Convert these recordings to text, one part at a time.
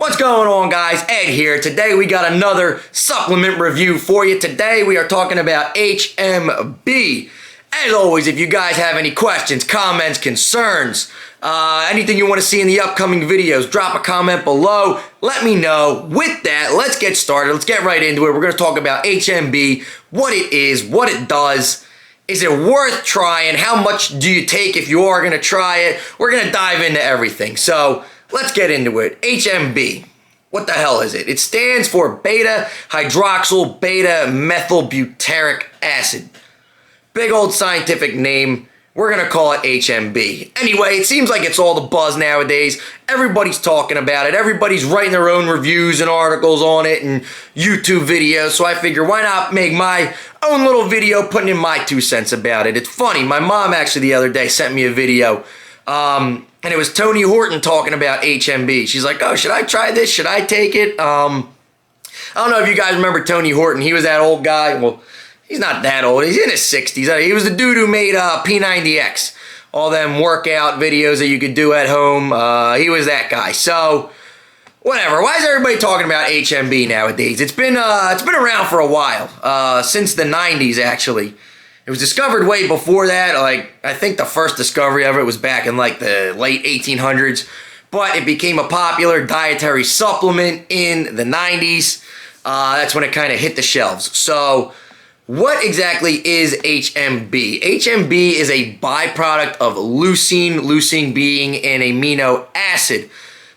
What's going on, guys? Ed here. Today we got another supplement review for you. Today we are talking about HMB. As always, if you guys have any questions, comments, concerns, anything you want to see in the upcoming videos, drop a comment below. Let me know. With that, let's get started. Let's get right into it. We're going to talk about HMB, what it is, what it does. Is it worth trying? How much do you take if you are going to try it? We're going to dive into everything. So let's get into it. HMB. What the hell is it? It stands for beta hydroxyl beta methylbutyric acid. Big old scientific name. We're going to call it HMB. Anyway, it seems like it's all the buzz nowadays. Everybody's talking about it. Everybody's writing their own reviews and articles on it and YouTube videos. So I figure, why not make my own little video putting in my 2 cents about it? It's funny. My mom actually the other day sent me a video. And it was Tony Horton talking about HMB. She's like, oh, should I try this? Should I take it? I don't know if you guys remember Tony Horton. He was that old guy. Well, he's not that old. He's in his 60s. He was the dude who made P90X. All them workout videos that you could do at home. He was that guy. So, whatever. Why is everybody talking about HMB nowadays? It's been around for a while. Since the 90s, actually. It was discovered way before that. Like, I think the first discovery of it was back in like the late 1800s. But it became a popular dietary supplement in the 90s. That's when it kind of hit the shelves. So, what exactly is HMB? HMB is a byproduct of leucine, leucine being an amino acid.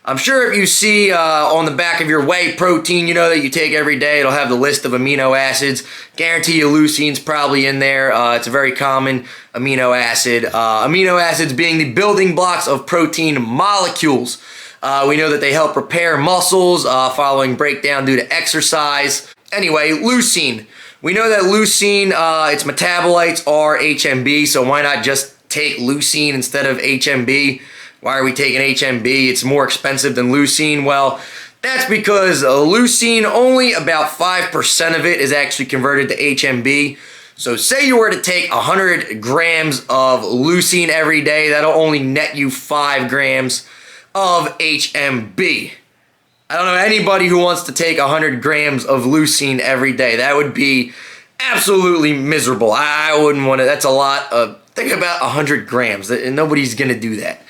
I'm sure if you see on the back of your whey protein, you know, that you take every day, it'll have the list of amino acids. Guarantee you leucine's probably in there. It's a very common amino acid. Amino acids being the building blocks of protein molecules. We know that they help repair muscles following breakdown due to exercise. Anyway, leucine. We know that leucine, its metabolites are HMB, so why not just take leucine instead of HMB? Why are we taking HMB? It's more expensive than leucine. Well, that's because leucine, only about 5% of it is actually converted to HMB. So say you were to take 100 grams of leucine every day, that'll only net you 5 grams of HMB. I don't know anybody who wants to take 100 grams of leucine every day. That would be absolutely miserable. I wouldn't want to. That's a lot of, think about 100 grams. Nobody's going to do that.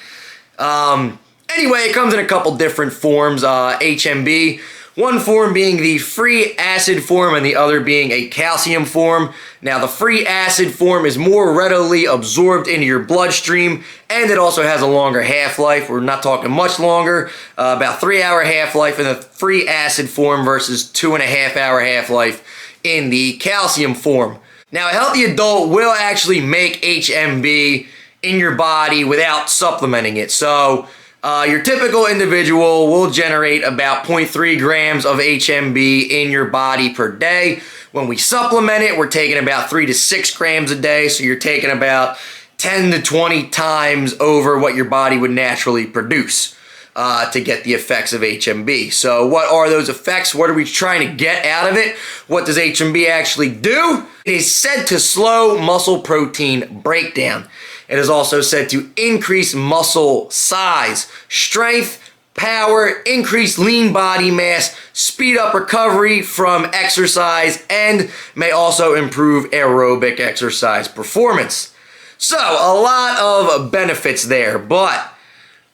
Anyway, it comes in a couple different forms, HMB. One form being the free acid form and the other being a calcium form. Now, the free acid form is more readily absorbed into your bloodstream, and it also has a longer half-life. We're not talking much longer, about 3-hour half-life in the free acid form versus 2.5-hour half-life in the calcium form. Now, a healthy adult will actually make HMB in your body without supplementing it. So, your typical individual will generate about 0.3 grams of HMB in your body per day. When we supplement it, we're taking about 3 to 6 grams a day. So you're taking about 10 to 20 times over what your body would naturally produce to get the effects of HMB. So what are those effects? What are we trying to get out of it? What does HMB actually do? It is said to slow muscle protein breakdown. It is also said to increase muscle size, strength, power, increase lean body mass, speed up recovery from exercise, and may also improve aerobic exercise performance. So, a lot of benefits there, but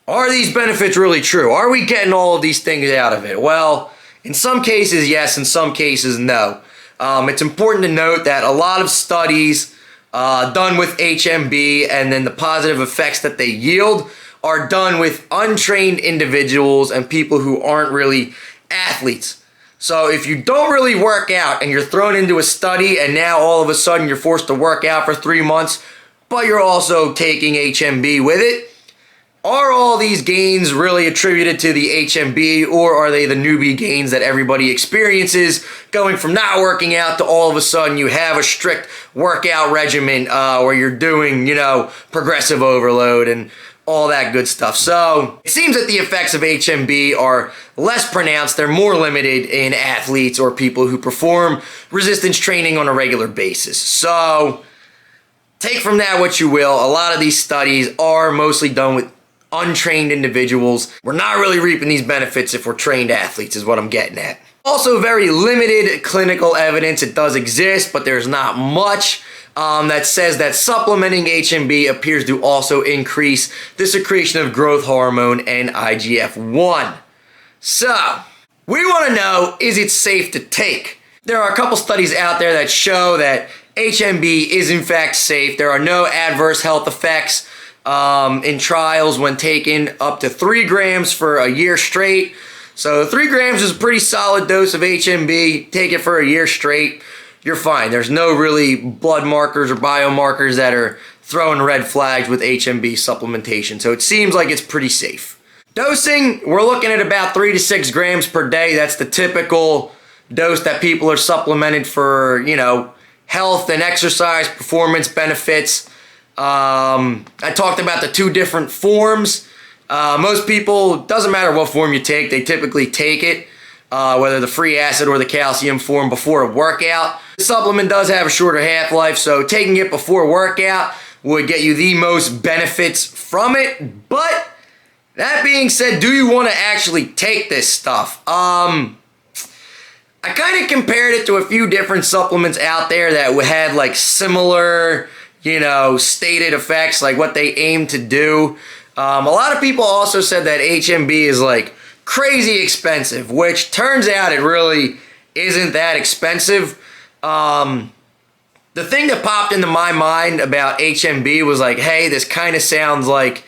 are these benefits really true? Are we getting all of these things out of it? Well, in some cases, yes. In some cases, no. It's important to note that a lot of studies done with HMB and then the positive effects that they yield are done with untrained individuals and people who aren't really athletes. So if you don't really work out and you're thrown into a study and now all of a sudden you're forced to work out for 3 months, but you're also taking HMB with it, are all these gains really attributed to the HMB, or are they the newbie gains that everybody experiences going from not working out to all of a sudden you have a strict workout regimen where you're doing, you know, progressive overload and all that good stuff? So it seems that the effects of HMB are less pronounced. They're more limited in athletes or people who perform resistance training on a regular basis. So take from that what you will. A lot of these studies are mostly done with untrained individuals. We're not really reaping these benefits if we're trained athletes, is what I'm getting at. Also, very limited clinical evidence. It does exist, but there's not much that says that supplementing HMB appears to also increase the secretion of growth hormone and IGF-1. So, we want to know, is it safe to take? There are a couple studies out there that show that HMB is in fact safe. There are no adverse health effects in trials when taken up to 3 grams for a year straight. So 3 grams is a pretty solid dose of HMB. Take it for a year straight, you're fine. There's no really blood markers or biomarkers that are throwing red flags with HMB supplementation. So it seems like it's pretty safe. Dosing, we're looking at about 3 to 6 grams per day. That's the typical dose that people are supplemented for, you know, health and exercise performance benefits. I talked about the 2 different forms. Most people, doesn't matter what form you take, they typically take it, whether the free acid or the calcium form, before a workout. The supplement does have a shorter half-life, so taking it before workout would get you the most benefits from it. But that being said, do you want to actually take this stuff? I kind of compared it to a few different supplements out there that had like similar, you know, stated effects, like what they aim to do. A lot of people also said that HMB is like crazy expensive, which turns out it really isn't that expensive. The thing that popped into my mind about HMB was like, hey, this kind of sounds like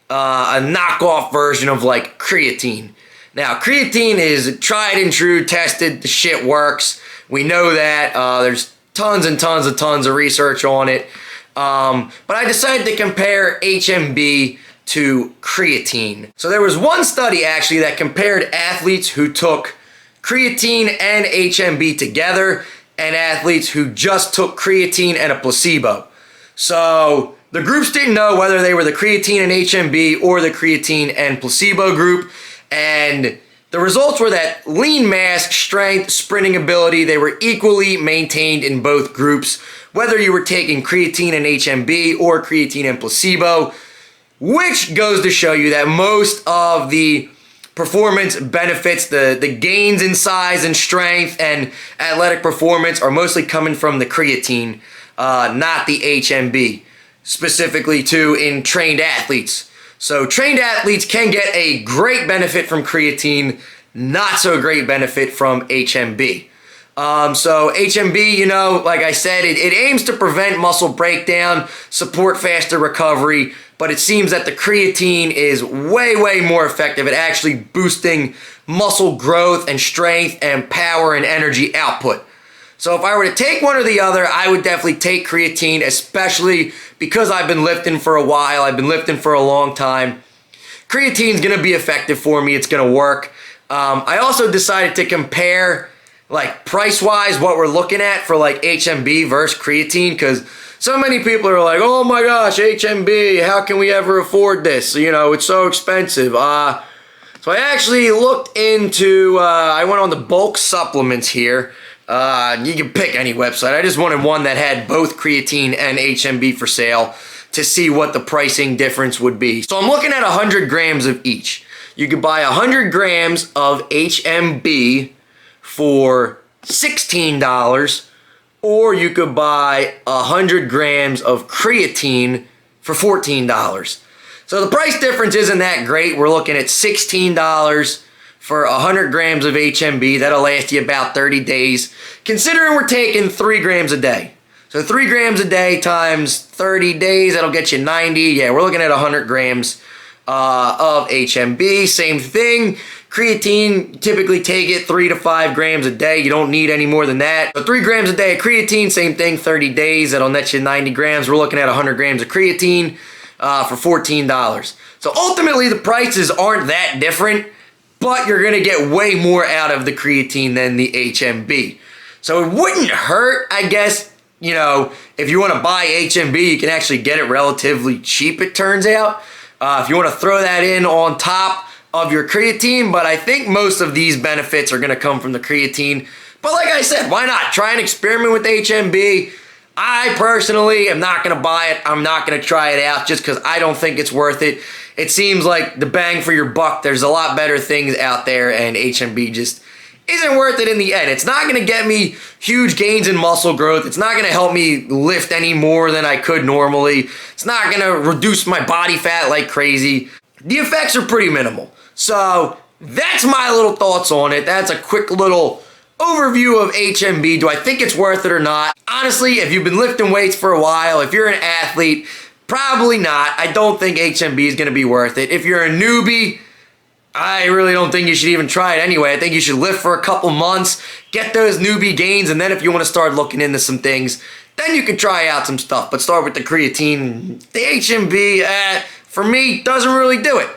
a knockoff version of like creatine. Now, creatine is tried and true, tested, the shit works. We know that. There's tons and tons of research on it. But I decided to compare HMB to creatine. So there was one study actually that compared athletes who took creatine and HMB together and athletes who just took creatine and a placebo. So the groups didn't know whether they were the creatine and HMB or the creatine and placebo group. And the results were that lean mass, strength, sprinting ability, they were equally maintained in both groups, whether you were taking creatine and HMB or creatine and placebo, which goes to show you that most of the performance benefits, the gains in size and strength and athletic performance are mostly coming from the creatine, not the HMB, specifically too in trained athletes. So trained athletes can get a great benefit from creatine, not so great benefit from HMB. So HMB, you know, like I said, it aims to prevent muscle breakdown, support faster recovery, but it seems that the creatine is way more effective at actually boosting muscle growth and strength and power and energy output. So if I were to take one or the other, I would definitely take creatine, especially because I've been lifting for a while. I've been lifting for a long time. Creatine's going to be effective for me. It's going to work. I also decided to compare, like, price-wise, what we're looking at for, like, HMB versus creatine, because so many people are like, oh my gosh, HMB, how can we ever afford this? You know, it's so expensive. So I actually looked into, I went on the bulk supplements here. You can pick any website. I just wanted one that had both creatine and HMB for sale to see what the pricing difference would be. So I'm looking at 100 grams of each. You could buy 100 grams of HMB for $16, or you could buy 100 grams of creatine for $14. So the price difference isn't that great. We're looking at $16 for 100 grams of HMB. That'll last you about 30 days, considering we're taking 3 grams a day. So 3 grams a day times 30 days, that'll get you 90. Yeah, we're looking at 100 grams of HMB. Same thing. Creatine, typically take it 3 to 5 grams a day. You don't need any more than that. But 3 grams a day of creatine, same thing, 30 days. That'll net you 90 grams. We're looking at 100 grams of creatine for $14. So ultimately, the prices aren't that different, but you're going to get way more out of the creatine than the HMB. So it wouldn't hurt, I guess, you know, if you want to buy HMB, you can actually get it relatively cheap, it turns out. If you want to throw that in on top of your creatine, but I think most of these benefits are going to come from the creatine. But like I said, why not? Try and experiment with HMB. I personally am not going to buy it. I'm not going to try it out just because I don't think it's worth it. It seems like the bang for your buck, there's a lot better things out there, and HMB just isn't worth it in the end. It's not going to get me huge gains in muscle growth. It's not going to help me lift any more than I could normally. It's not going to reduce my body fat like crazy. The effects are pretty minimal. So that's my little thoughts on it. That's a quick little overview of HMB. Do I think it's worth it or not? Honestly, if you've been lifting weights for a while, if you're an athlete, probably not. I don't think HMB is going to be worth it. If you're a newbie, I really don't think you should even try it anyway. I think you should lift for a couple months, get those newbie gains, and then if you want to start looking into some things, then you can try out some stuff. But start with the creatine. The HMB, for me, doesn't really do it.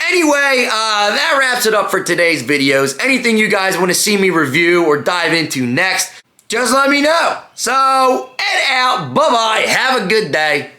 Anyway, that wraps it up for today's videos. Anything you guys want to see me review or dive into next, just let me know. So, Ed out. Bye-bye. Have a good day.